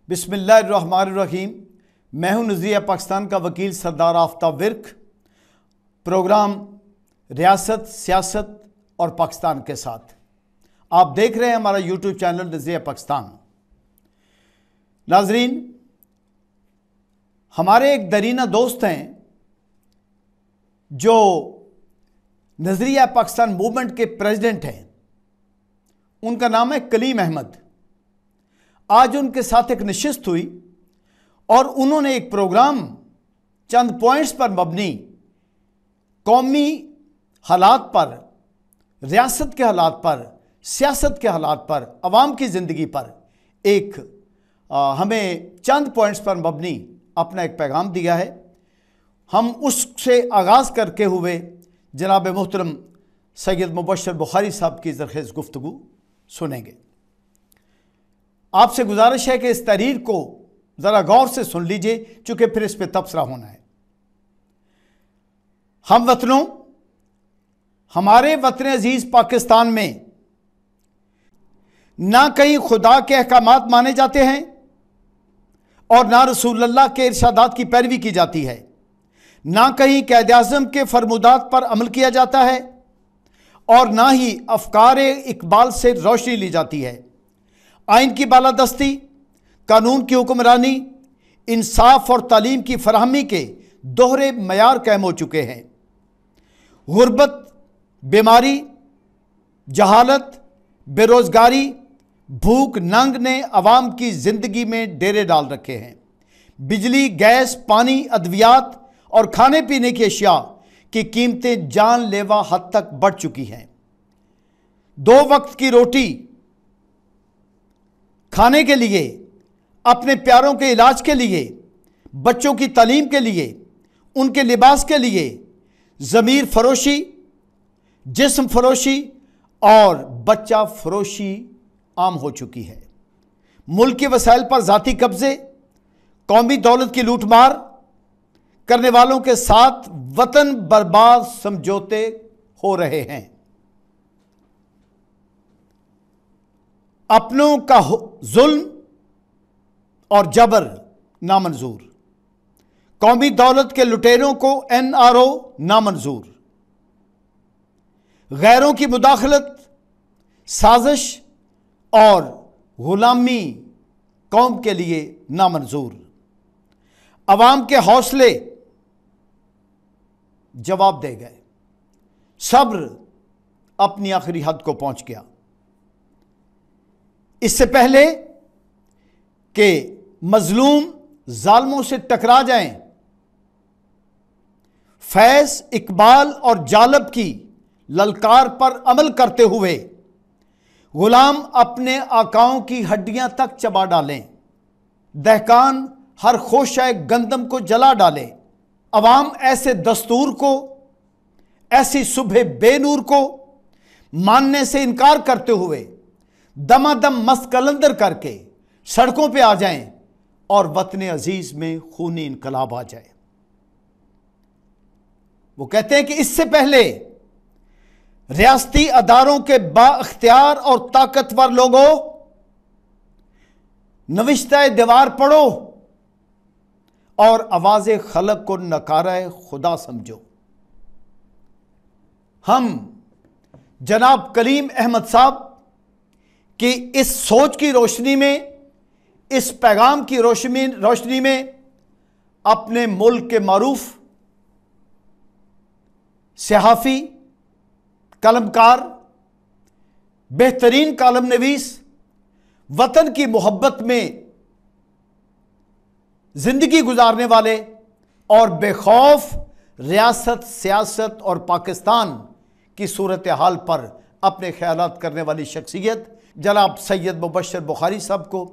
بسم اللہ الرحمن الرحیم۔ میں ہوں نظریہ پاکستان کا وکیل سردار آفتاب ورک۔ پروگرام ریاست، سیاست اور پاکستان کے ساتھ آپ دیکھ رہے ہیں ہمارا یوٹیوب چینل نظریہ پاکستان۔ ناظرین، ہمارے ایک درینہ دوست ہیں جو نظریہ پاکستان موومنٹ کے پریزیڈنٹ ہیں، ان کا نام ہے کلیم احمد۔ آج ان کے ساتھ ایک نشست ہوئی اور انہوں نے ایک پروگرام چند پوائنٹس پر مبنی قومی حالات پر، ریاست کے حالات پر، سیاست کے حالات پر، عوام کی زندگی پر ایک ہمیں چند پوائنٹس پر مبنی اپنا ایک پیغام دیا ہے۔ ہم اس سے آغاز کر کے ہوئے جناب محترم سید مبشر بخاری صاحب کی زرخیز گفتگو سنیں گے۔ آپ سے گزارش ہے کہ اس تحریر کو ذرا غور سے سن لیجئے، چونکہ پھر اس پہ تبصرہ ہونا ہے۔ ہم وطنوں، ہمارے وطن عزیز پاکستان میں نہ کہیں خدا کے احکامات مانے جاتے ہیں اور نہ رسول اللہ کے ارشادات کی پیروی کی جاتی ہے، نہ کہیں قائد اعظم کے فرمودات پر عمل کیا جاتا ہے اور نہ ہی افکار اقبال سے روشنی لی جاتی ہے۔ آئین کی بالادستی، قانون کی حکمرانی، انصاف اور تعلیم کی فراہمی کے دوہرے معیار قائم ہو چکے ہیں۔ غربت، بیماری، جہالت، بے روزگاری، بھوک ننگ نے عوام کی زندگی میں ڈیرے ڈال رکھے ہیں۔ بجلی، گیس، پانی، ادویات اور کھانے پینے کی اشیاء کی قیمتیں جان لیوا حد تک بڑھ چکی ہیں۔ 2 وقت کی روٹی کھانے کے لیے، اپنے پیاروں کے علاج کے لیے، بچوں کی تعلیم کے لیے، ان کے لباس کے لیے ضمیر فروشی، جسم فروشی اور بچہ فروشی عام ہو چکی ہے۔ ملک کے وسائل پر ذاتی قبضے، قومی دولت کی لوٹ مار کرنے والوں کے ساتھ وطن برباد سمجھوتے ہو رہے ہیں۔ اپنوں کا ظلم اور جبر نامنظور، قومی دولت کے لٹیروں کو NRO نامنظور، غیروں کی مداخلت، سازش اور غلامی قوم کے لیے نامنظور۔ عوام کے حوصلے جواب دے گئے، صبر اپنی آخری حد کو پہنچ گیا۔ اس سے پہلے کہ مظلوم ظالموں سے ٹکرا جائیں، فیض، اقبال اور جالب کی للکار پر عمل کرتے ہوئے غلام اپنے آقاؤں کی ہڈیاں تک چبا ڈالیں، دہقان ہر خوشہ گندم کو جلا ڈالے، عوام ایسے دستور کو، ایسی صبح بے نور کو ماننے سے انکار کرتے ہوئے دما دم مست قلندر کر کے سڑکوں پہ آ جائیں اور وطن عزیز میں خونی انقلاب آ جائے۔ وہ کہتے ہیں کہ اس سے پہلے ریاستی اداروں کے با اختیار اور طاقتور لوگوں، نوشتہ دیوار پڑھو اور آواز خلق کو نکارہ خدا سمجھو۔ ہم جناب کلیم احمد صاحب کہ اس سوچ کی روشنی میں، اس پیغام کی روشنی میں اپنے ملک کے معروف صحافی، قلمکار، بہترین کالم نویس، وطن کی محبت میں زندگی گزارنے والے اور بے خوف ریاست، سیاست اور پاکستان کی صورتحال پر اپنے خیالات کرنے والی شخصیت جناب سید مبشر بخاری صاحب کو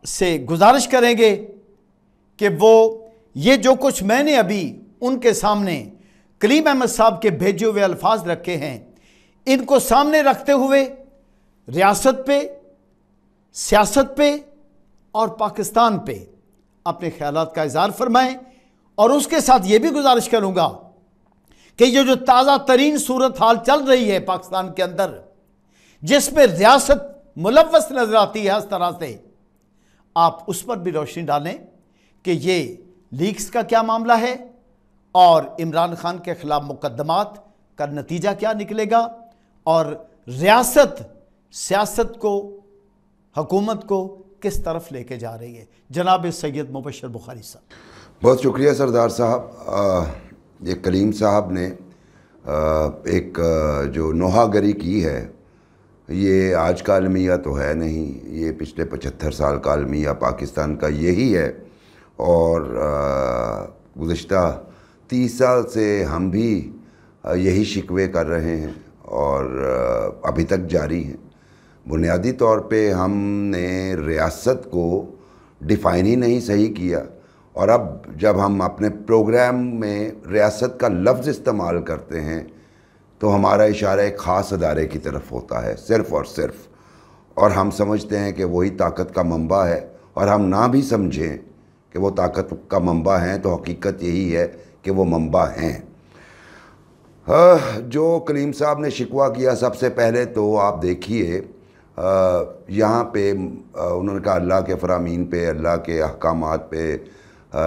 سے گزارش کریں گے کہ وہ یہ جو کچھ میں نے ابھی ان کے سامنے کلیم احمد صاحب کے بھیجے ہوئے الفاظ رکھے ہیں، ان کو سامنے رکھتے ہوئے ریاست پہ، سیاست پہ اور پاکستان پہ اپنے خیالات کا اظہار فرمائیں۔ اور اس کے ساتھ یہ بھی گزارش کروں گا کہ یہ جو تازہ ترین صورتحال چل رہی ہے پاکستان کے اندر، جس میں ریاست ملوث نظر آتی ہے اس طرح سے، آپ اس پر بھی روشنی ڈالیں کہ یہ لیکس کا کیا معاملہ ہے اور عمران خان کے خلاف مقدمات کا نتیجہ کیا نکلے گا اور ریاست سیاست کو حکومت کو کس طرف لے کے جا رہی ہے۔ جناب سید مبشر بخاری صاحب۔ بہت شکریہ سردار صاحب۔ یہ کلیم صاحب نے ایک جو نوحہ گری کی ہے، یہ آج کا المیہ تو ہے نہیں، یہ پچھلے 75 سال کا المیہ پاکستان کا یہی ہے، اور گزشتہ 30 سال سے ہم بھی یہی شکوے کر رہے ہیں اور ابھی تک جاری ہیں۔ بنیادی طور پہ ہم نے ریاست کو ڈیفائن ہی نہیں صحیح کیا، اور اب جب ہم اپنے پروگرام میں ریاست کا لفظ استعمال کرتے ہیں تو ہمارا اشارہ ایک خاص ادارے کی طرف ہوتا ہے صرف اور صرف، اور ہم سمجھتے ہیں کہ وہی طاقت کا منبع ہے، اور ہم نہ بھی سمجھیں کہ وہ طاقت کا منبع ہیں تو حقیقت یہی ہے کہ وہ منبع ہیں۔ جو کلیم صاحب نے شکوہ کیا، سب سے پہلے تو آپ دیکھیے یہاں پہ انہوں نے کہا اللہ کے فرامین پہ، اللہ کے احکامات پہ،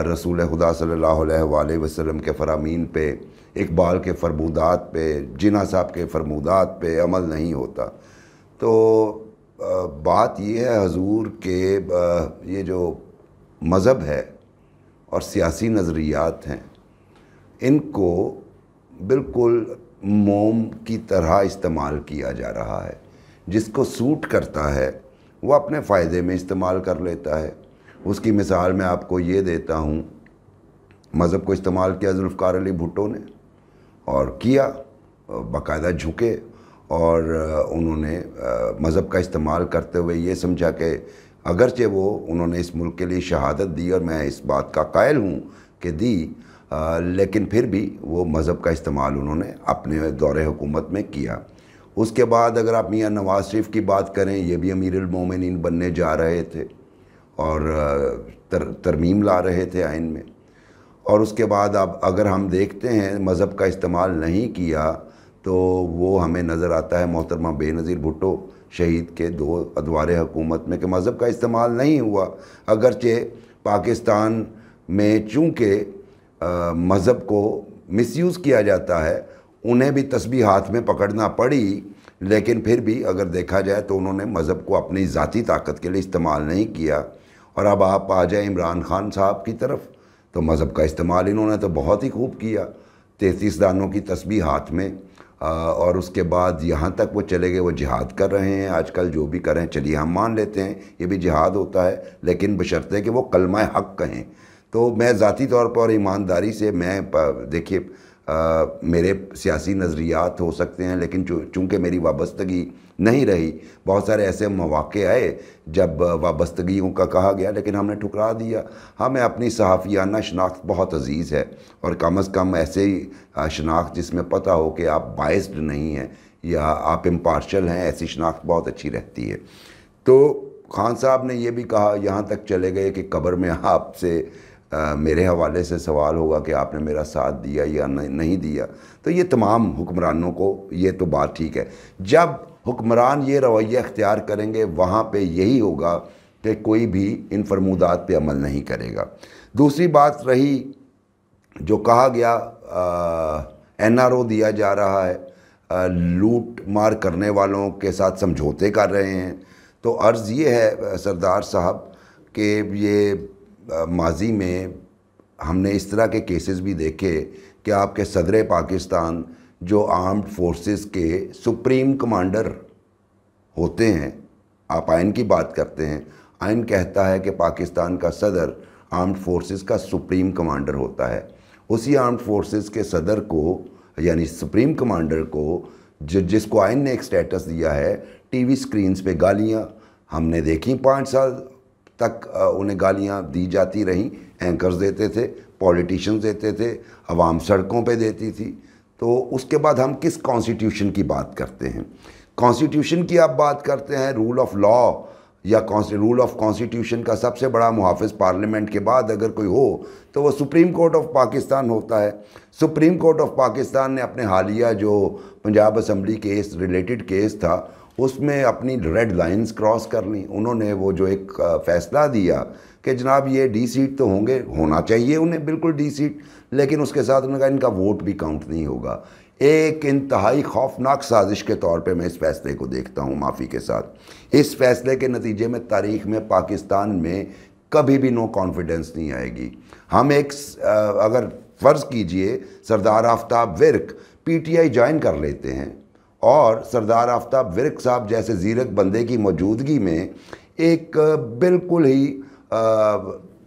رسول خدا صلی اللہ علیہ وآلہ وسلم کے فرامین پہ، اقبال کے فرمودات پہ، جناح صاحب کے فرمودات پہ عمل نہیں ہوتا۔ تو بات یہ ہے حضور کہ یہ جو مذہب ہے اور سیاسی نظریات ہیں، ان کو بالکل موم کی طرح استعمال کیا جا رہا ہے۔ جس کو سوٹ کرتا ہے وہ اپنے فائدے میں استعمال کر لیتا ہے۔ اس کی مثال میں آپ کو یہ دیتا ہوں، مذہب کو استعمال کیا ذوالفقار علی بھٹو نے، اور کیا باقاعدہ جھکے، اور انہوں نے مذہب کا استعمال کرتے ہوئے یہ سمجھا کہ اگرچہ انہوں نے اس ملک کے لیے شہادت دی، اور میں اس بات کا قائل ہوں کہ دی، لیکن پھر بھی وہ مذہب کا استعمال انہوں نے اپنے دور حکومت میں کیا۔ اس کے بعد اگر آپ میاں نواز شریف کی بات کریں، یہ بھی امیر المومنین بننے جا رہے تھے اور ترمیم لا رہے تھے آئین میں، اور اس کے بعد اب اگر ہم دیکھتے ہیں مذہب کا استعمال نہیں کیا تو وہ ہمیں نظر آتا ہے محترمہ بے نظیر بھٹو شہید کے 2 ادوار حکومت میں کہ مذہب کا استعمال نہیں ہوا۔ اگرچہ پاکستان میں چونکہ مذہب کو مس یوز کیا جاتا ہے، انہیں بھی تسبیح ہاتھ میں پکڑنا پڑی، لیکن پھر بھی اگر دیکھا جائے تو انہوں نے مذہب کو اپنی ذاتی طاقت کے لیے استعمال نہیں کیا۔ اور اب آپ آ جائیں عمران خان صاحب کی طرف، تو مذہب کا استعمال انہوں نے تو بہت ہی خوب کیا، 33 دانوں کی تسبیح ہاتھ میں، اور اس کے بعد یہاں تک وہ چلے گئے، وہ جہاد کر رہے ہیں آج کل، جو بھی کریں چلیے ہم مان لیتے ہیں یہ بھی جہاد ہوتا ہے، لیکن بشرطے کہ وہ کلمہ حق کہیں۔ تو میں ذاتی طور پر اور ایمانداری سے، میں دیکھیے میرے سیاسی نظریات ہو سکتے ہیں، لیکن چونکہ میری وابستگی نہیں رہی، بہت سارے ایسے مواقع آئے جب وابستگیوں کا کہا گیا لیکن ہم نے ٹھکرا دیا۔ ہمیں اپنی صحافیانہ شناخت بہت عزیز ہے، اور کم از کم ایسے ہی شناخت جس میں پتہ ہو کہ آپ بائسڈ نہیں ہیں یا آپ امپارشل ہیں، ایسی شناخت بہت اچھی رہتی ہے۔ تو خان صاحب نے یہ بھی کہا، یہاں تک چلے گئے کہ قبر میں آپ سے میرے حوالے سے سوال ہوگا کہ آپ نے میرا ساتھ دیا یا نہیں دیا۔ تو یہ تمام حکمرانوں کو یہ تو بات ٹھیک ہے، جب حکمران یہ رویہ اختیار کریں گے وہاں پہ یہی ہوگا کہ کوئی بھی ان فرمودات پہ عمل نہیں کرے گا۔ دوسری بات رہی جو کہا گیا NRO دیا جا رہا ہے، لوٹ مار کرنے والوں کے ساتھ سمجھوتے کر رہے ہیں، تو عرض یہ ہے سردار صاحب کہ یہ ماضی میں ہم نے اس طرح کے کیسز بھی دیکھے کہ آپ کے صدر پاکستان جو آرمڈ فورسز کے سپریم کمانڈر ہوتے ہیں، آپ آئین کی بات کرتے ہیں، آئین کہتا ہے کہ پاکستان کا صدر آرمڈ فورسز کا سپریم کمانڈر ہوتا ہے۔ اسی آرمڈ فورسز کے صدر کو یعنی سپریم کمانڈر کو جس کو آئین نے ایک سٹیٹس دیا ہے، ٹی وی سکرینز پہ گالیاں ہم نے دیکھیں، 5 سال تک انہیں گالیاں دی جاتی رہیں، اینکرز دیتے تھے، پولیٹیشنز دیتے تھے، عوام سڑکوں پہ دیتی تھی۔ تو اس کے بعد ہم کس کانسٹیٹیوشن کی بات کرتے ہیں؟ کانسٹیٹیوشن کی آپ بات کرتے ہیں، رول آف لا یا رول آف کانسٹیٹیوشن کا سب سے بڑا محافظ پارلیمنٹ کے بعد اگر کوئی ہو تو وہ سپریم کورٹ آف پاکستان ہوتا ہے۔ سپریم کورٹ آف پاکستان نے اپنے حالیہ جو Punjab assembly case related case تھا، اس میں اپنی ریڈ لائنز کراس کر لیں. انہوں نے وہ جو ایک فیصلہ دیا کہ جناب یہ ڈی سیٹ تو ہوں گے، ہونا چاہیے انہیں بالکل ڈی سیٹ، لیکن اس کے ساتھ انہوں نے کہا ان کا ووٹ بھی کاؤنٹ نہیں ہوگا. ایک انتہائی خوفناک سازش کے طور پہ میں اس فیصلے کو دیکھتا ہوں معافی کے ساتھ. اس فیصلے کے نتیجے میں تاریخ میں پاکستان میں کبھی بھی نو کانفیڈنس نہیں آئے گی. ہم ایک اگر فرض کیجئے Sardar Aftab Virk P T I join کر لیتے ہیں اور سردار آفتاب ورک صاحب جیسے زیرک بندے کی موجودگی میں ایک بالکل ہی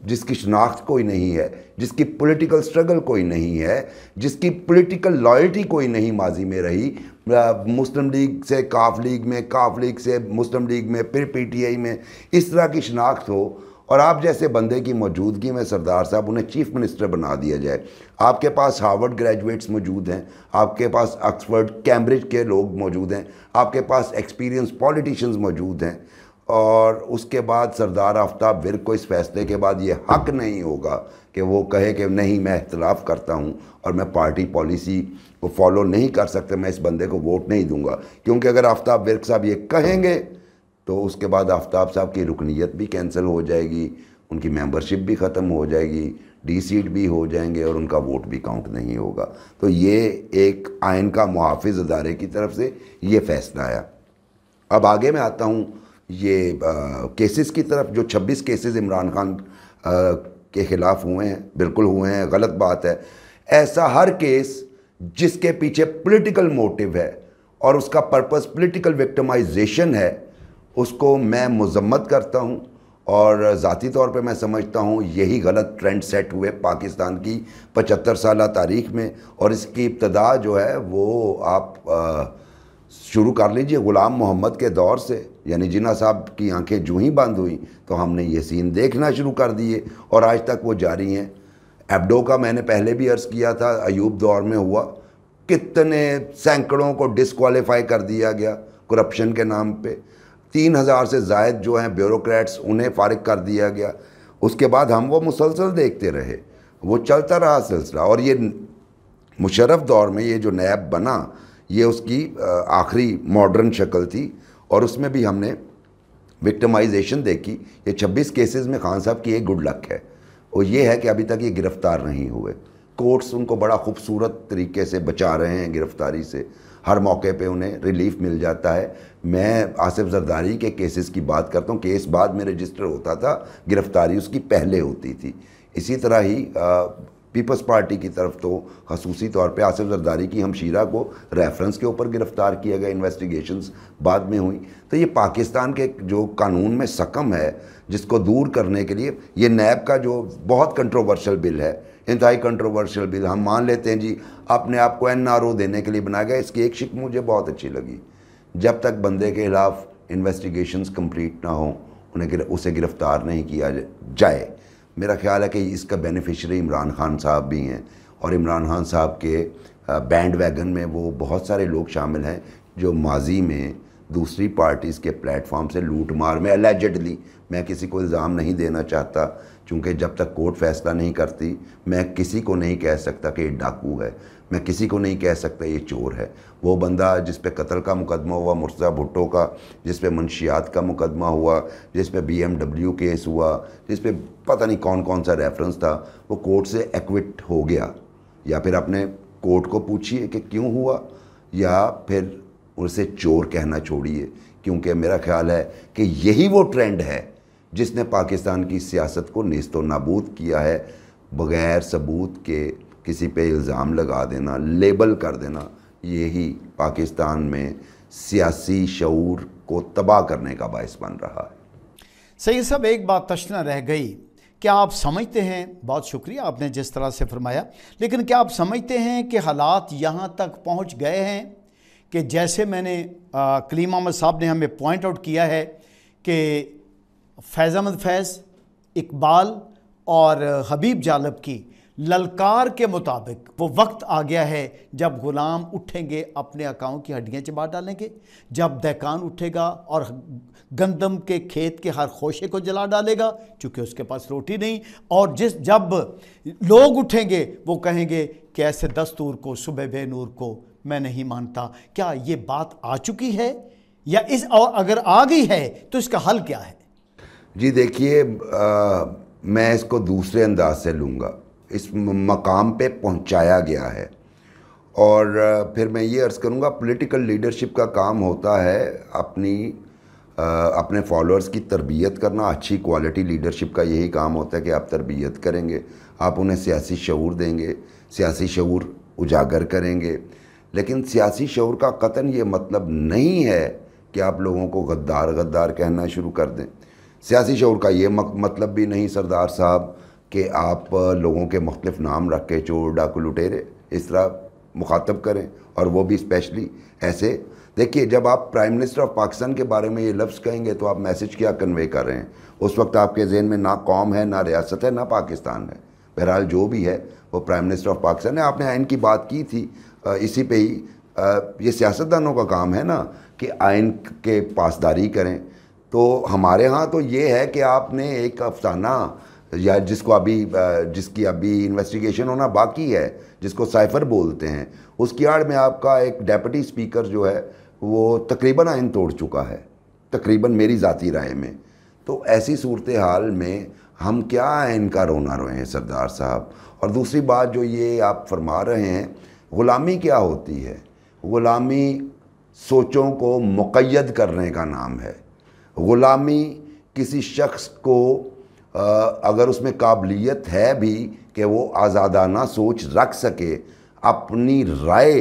جس کی شناخت کوئی نہیں ہے، جس کی پولیٹیکل سٹرگل کوئی نہیں ہے، جس کی پولیٹیکل لائلٹی کوئی نہیں ماضی میں رہی، مسلم لیگ سے کاف لیگ میں، کاف لیگ سے مسلم لیگ میں، پھر پی ٹی آئی میں، اس طرح کی شناخت ہو، اور آپ جیسے بندے کی موجودگی میں سردار صاحب انہیں چیف منسٹر بنا دیا جائے. آپ کے پاس ہارورڈ گریجویٹس موجود ہیں، آپ کے پاس آکسفورڈ کیمبرج کے لوگ موجود ہیں، آپ کے پاس ایکسپیرینس پولیٹیشنز موجود ہیں، اور اس کے بعد سردار آفتاب ورک کو اس فیصلے کے بعد یہ حق نہیں ہوگا کہ وہ کہے کہ نہیں میں اختلاف کرتا ہوں اور میں پارٹی پالیسی کو فالو نہیں کر سکتا، میں اس بندے کو ووٹ نہیں دوں گا. کیونکہ اگر آفتاب ورک صاحب یہ کہیں گے تو اس کے بعد آفتاب صاحب کی رکنیت بھی کینسل ہو جائے گی، ان کی ممبرشپ بھی ختم ہو جائے گی، ڈی سیٹ بھی ہو جائیں گے اور ان کا ووٹ بھی کاؤنٹ نہیں ہوگا. تو یہ ایک آئین کا محافظ ادارے کی طرف سے یہ فیصلہ آیا. اب آگے میں آتا ہوں یہ کیسز کی طرف. جو 26 کیسز عمران خان کے خلاف ہوئے ہیں، بالکل ہوئے ہیں، غلط بات ہے. ایسا ہر کیس جس کے پیچھے پولیٹیکل موٹیو ہے اور اس کا پرپس پولیٹیکل وکٹمائزیشن ہے، اس کو میں مذمت کرتا ہوں. اور ذاتی طور پہ میں سمجھتا ہوں یہی غلط ٹرینڈ سیٹ ہوئے پاکستان کی 75 سالہ تاریخ میں. اور اس کی ابتدا جو ہے وہ آپ شروع کر لیجئے غلام محمد کے دور سے، یعنی جناح صاحب کی آنکھیں جو ہی بند ہوئیں تو ہم نے یہ سین دیکھنا شروع کر دیے اور آج تک وہ جاری ہیں. ایبڈو کا میں نے پہلے بھی عرض کیا تھا، ایوب دور میں ہوا، کتنے سینکڑوں کو ڈسکوالیفائی کر دیا گیا کرپشن کے نام پہ. 3000 سے زائد جو ہیں بیوروکریٹس انہیں فارغ کر دیا گیا. اس کے بعد ہم وہ مسلسل دیکھتے رہے، وہ چلتا رہا سلسلہ. اور یہ مشرف دور میں یہ جو نیب بنا یہ اس کی آخری ماڈرن شکل تھی، اور اس میں بھی ہم نے وکٹمائزیشن دیکھی. یہ 26 کیسز میں خان صاحب کی ایک گڈ لک ہے، وہ یہ ہے کہ ابھی تک یہ گرفتار نہیں ہوئے. کورٹس ان کو بڑا خوبصورت طریقے سے بچا رہے ہیں گرفتاری سے، ہر موقع پہ انہیں ریلیف مل جاتا ہے. میں آصف زرداری کے کیسز کی بات کرتا ہوں، کیس بعد میں رجسٹر ہوتا تھا، گرفتاری اس کی پہلے ہوتی تھی. اسی طرح ہی پیپلز پارٹی کی طرف تو خصوصی طور پہ آصف زرداری کی ہمشیرہ کو ریفرنس کے اوپر گرفتار کیا گیا، انویسٹیگیشنز بعد میں ہوئیں. تو یہ پاکستان کے جو قانون میں سقم ہے جس کو دور کرنے کے لیے یہ نیب کا جو بہت کنٹروورشل بل ہے، انتہائی کنٹروورشل بل، ہم مان لیتے ہیں جی اپنے آپ کو NRO دینے کے لیے بنایا گیا. اس کی ایک شک مجھے بہت اچھی لگی، جب تک بندے کے خلاف انویسٹیگیشنز کمپلیٹ نہ ہوں اسے گرفتار نہیں کیا جائے. میرا خیال ہے کہ اس کا بینیفیشری عمران خان صاحب بھی ہیں، اور عمران خان صاحب کے بینڈ ویگن میں وہ بہت سارے لوگ شامل ہیں جو ماضی میں دوسری پارٹیز کے پلیٹ فارم سے لوٹ مار میں اللیجڈلی، میں کسی کو الزام نہیں دینا چاہتا چونکہ جب تک کورٹ فیصلہ نہیں کرتی میں کسی کو نہیں کہہ سکتا کہ یہ ڈاکو ہے، میں کسی کو نہیں کہہ سکتا یہ چور ہے. وہ بندہ جس پہ قتل کا مقدمہ ہوا مرتضیٰ بھٹو کا، جس پہ منشیات کا مقدمہ ہوا، جس پہ BMW کیس ہوا، جس پہ پتہ نہیں کون کون سا ریفرنس تھا، وہ کورٹ سے ایکوٹ ہو گیا. یا پھر اپنے کورٹ کو پوچھئے کہ کیوں ہوا، یا پھر اسے چور کہنا چھوڑیے. کیونکہ میرا خیال ہے کہ یہی وہ ٹرینڈ ہے جس نے پاکستان کی سیاست کو نیست و نابود کیا ہے. بغیر ثبوت کے کسی پہ الزام لگا دینا، لیبل کر دینا، یہی پاکستان میں سیاسی شعور کو تباہ کرنے کا باعث بن رہا ہے. سید صاحب ایک بات تشنا رہ گئی، کیا آپ سمجھتے ہیں، بہت شکریہ آپ نے جس طرح سے فرمایا، لیکن کیا آپ سمجھتے ہیں کہ حالات یہاں تک پہنچ گئے ہیں کہ جیسے میں نے کلیم احمد صاحب نے ہمیں پوائنٹ آؤٹ کیا ہے کہ فیض احمد فیض، اقبال اور حبیب جالب کی للکار کے مطابق وہ وقت آ گیا ہے جب غلام اٹھیں گے اپنے آقاؤں کی ہڈیاں چبا ڈالیں گے، جب دہقان اٹھے گا اور گندم کے کھیت کے ہر خوشے کو جلا ڈالے گا چونکہ اس کے پاس روٹی نہیں، اور جب لوگ اٹھیں گے وہ کہیں گے کہ ایسے دستور کو، صبح بے نور کو میں نہیں مانتا. کیا یہ بات آ چکی ہے یا اس اور اگر آ گئی ہے تو اس کا حل کیا ہے؟ جی دیکھیے، میں اس کو دوسرے انداز سے لوں گا. اس مقام پہ پہنچایا گیا ہے، اور پھر میں یہ عرض کروں گا پولیٹیکل لیڈرشپ کا کام ہوتا ہے اپنے فالوورز کی تربیت کرنا. اچھی کوالٹی لیڈرشپ کا یہی کام ہوتا ہے کہ آپ تربیت کریں گے، آپ انہیں سیاسی شعور دیں گے، سیاسی شعور اجاگر کریں گے. لیکن سیاسی شعور کا قطعاً یہ مطلب نہیں ہے کہ آپ لوگوں کو غدار کہنا شروع کر دیں. سیاسی شعور کا یہ مطلب بھی نہیں سردار صاحب کہ آپ لوگوں کے مختلف نام رکھ کے چور ڈاکو لٹیرے اس طرح مخاطب کریں، اور وہ بھی اسپیشلی ایسے. دیکھیے، جب آپ پرائم منسٹر آف پاکستان کے بارے میں یہ لفظ کہیں گے تو آپ میسج کیا کنوے کر رہے ہیں؟ اس وقت آپ کے ذہن میں نہ قوم ہے، نہ ریاست ہے، نہ پاکستان ہے. بہرحال جو بھی ہے وہ پرائم منسٹر آف پاکستان ہے. آپ نے آئین کی بات کی تھی، اسی پہ ہی یہ سیاستدانوں کا کام ہے نا کہ آئین کے پاسداری کریں. تو ہمارے ہاں تو یہ ہے کہ آپ نے ایک افسانہ یا جس کی ابھی انویسٹیگیشن ہونا باقی ہے، جس کو سائفر بولتے ہیں، اس کی آڑ میں آپ کا ایک ڈیپٹی اسپیکر جو ہے وہ تقریباً آئین توڑ چکا ہے، تقریباً میری ذاتی رائے میں. تو ایسی صورتحال میں ہم کیا آئین کا رونا روئے ہیں سردار صاحب؟ اور دوسری بات جو یہ آپ فرما رہے ہیں، غلامی کیا ہوتی ہے؟ غلامی سوچوں کو مقید کرنے کا نام ہے. غلامی کسی شخص کو اگر اس میں قابلیت ہے بھی کہ وہ آزادانہ سوچ رکھ سکے، اپنی رائے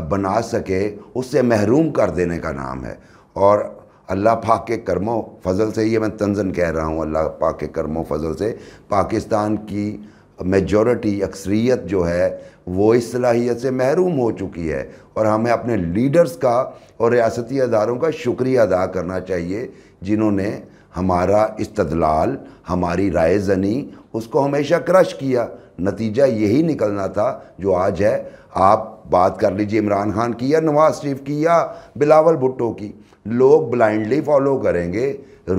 بنا سکے، اس سے محروم کر دینے کا نام ہے. اور اللہ پاک کے کرم و فضل سے، یہ میں طنزاً کہہ رہا ہوں، اللہ پاک کے کرم و فضل سے پاکستان کی میجورٹی، اکثریت جو ہے وہ اس صلاحیت سے محروم ہو چکی ہے. اور ہمیں اپنے لیڈرز کا اور ریاستی اداروں کا شکریہ ادا کرنا چاہیے جنہوں نے ہمارا استدلال، ہماری رائے زنی، اس کو ہمیشہ کرش کیا. نتیجہ یہی نکلنا تھا جو آج ہے. آپ بات کر لیجئے عمران خان کی یا نواز شریف کی یا بلاول بھٹو کی، لوگ بلائنڈلی فالو کریں گے،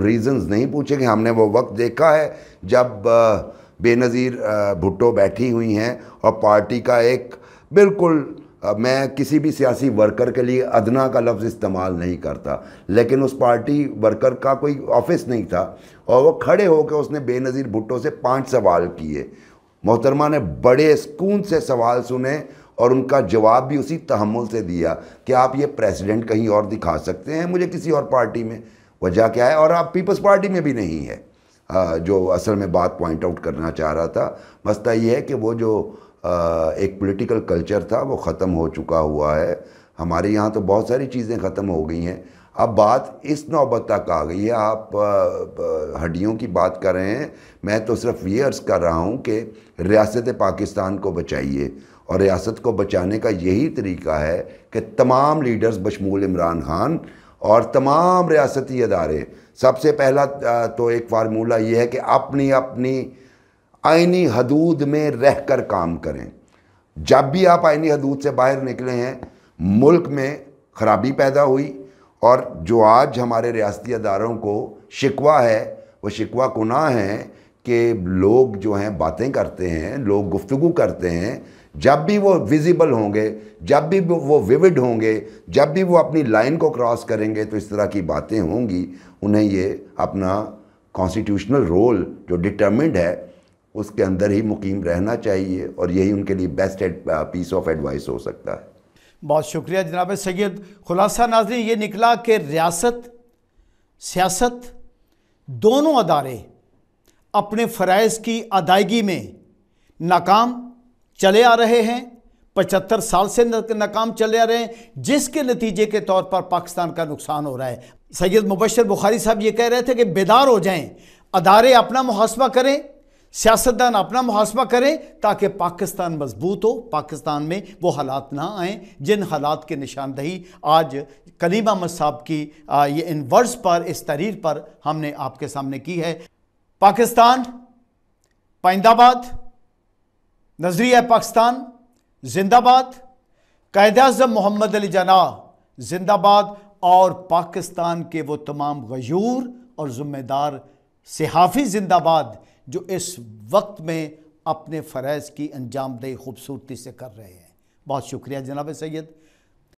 ریزنز نہیں پوچھیں گے. ہم نے وہ وقت دیکھا ہے جب بے نظیر بھٹو بیٹھی ہوئی ہیں اور پارٹی کا ایک بالکل، میں کسی بھی سیاسی ورکر کے لیے ادنا کا لفظ استعمال نہیں کرتا، لیکن اس پارٹی ورکر کا کوئی آفس نہیں تھا، اور وہ کھڑے ہو کے اس نے بے نظیر بھٹو سے 5 سوال کیے. محترمہ نے بڑے سکون سے سوال سنے اور ان کا جواب بھی اسی تحمل سے دیا کہ آپ یہ پریزیڈنٹ کہیں اور دکھا سکتے ہیں مجھے کسی اور پارٹی میں؟ وجہ کیا ہے؟ اور آپ پیپلز پارٹی میں بھی نہیں ہے. جو اصل میں بات پوائنٹ آؤٹ کرنا چاہ رہا تھا، مسئلہ یہ ہے کہ وہ جو ایک پولیٹیکل کلچر تھا وہ ختم ہو چکا ہوا ہے. ہمارے یہاں تو بہت ساری چیزیں ختم ہو گئی ہیں. اب بات اس نوبت تک آ گئی ہے، آپ ہڈیوں کی بات کر رہے ہیں. میں تو صرف یہ عرض کر رہا ہوں کہ ریاست پاکستان کو بچائیے، اور ریاست کو بچانے کا یہی طریقہ ہے کہ تمام لیڈرز بشمول عمران خان اور تمام ریاستی ادارے، سب سے پہلا تو ایک فارمولہ یہ ہے کہ اپنی آئینی حدود میں رہ کر کام کریں. جب بھی آپ آئینی حدود سے باہر نکلے ہیں، ملک میں خرابی پیدا ہوئی. اور جو آج ہمارے ریاستی اداروں کو شکوہ ہے، وہ شکوہ گناہ ہیں کہ لوگ جو ہیں باتیں کرتے ہیں، لوگ گفتگو کرتے ہیں. جب بھی وہ ویزیبل ہوں گے، جب بھی وہ ویوڈ ہوں گے، جب بھی وہ اپنی لائن کو کراس کریں گے تو اس طرح کی باتیں ہوں گی. انہیں یہ اپنا کانسٹیٹیوشنل رول جو ڈٹرمنڈ ہے اس کے اندر ہی مقیم رہنا چاہیے، اور یہی ان کے لیے بیسٹ پیس آف ایڈوائس ہو سکتا ہے. بہت شکریہ جناب سید. خلاصہ ناظرین یہ نکلا کہ ریاست، سیاست، دونوں ادارے اپنے فرائض کی ادائیگی میں ناکام چلے آ رہے ہیں. 75 سال سے ناکام چلے آ رہے ہیں، جس کے نتیجے کے طور پر پاکستان کا نقصان ہو رہا ہے. سید مبشر بخاری صاحب یہ کہہ رہے تھے کہ بیدار ہو جائیں، ادارے اپنا محاسبہ کریں، سیاستدان اپنا محاسبہ کریں، تاکہ پاکستان مضبوط ہو، پاکستان میں وہ حالات نہ آئیں جن حالات کی نشاندہی آج کلیم احمد صاحب کی یہ ان ورڈز پر، اس تحریر پر ہم نے آپ کے سامنے کی ہے. پاکستان پائندہ باد، نظریہ پاکستان زندہ باد، قائد اعظم محمد علی جناح زندہ باد، اور پاکستان کے وہ تمام غیور اور ذمہ دار صحافی زندہ باد جو اس وقت میں اپنے فرائض کی انجام دہی خوبصورتی سے کر رہے ہیں. بہت شکریہ جناب سید.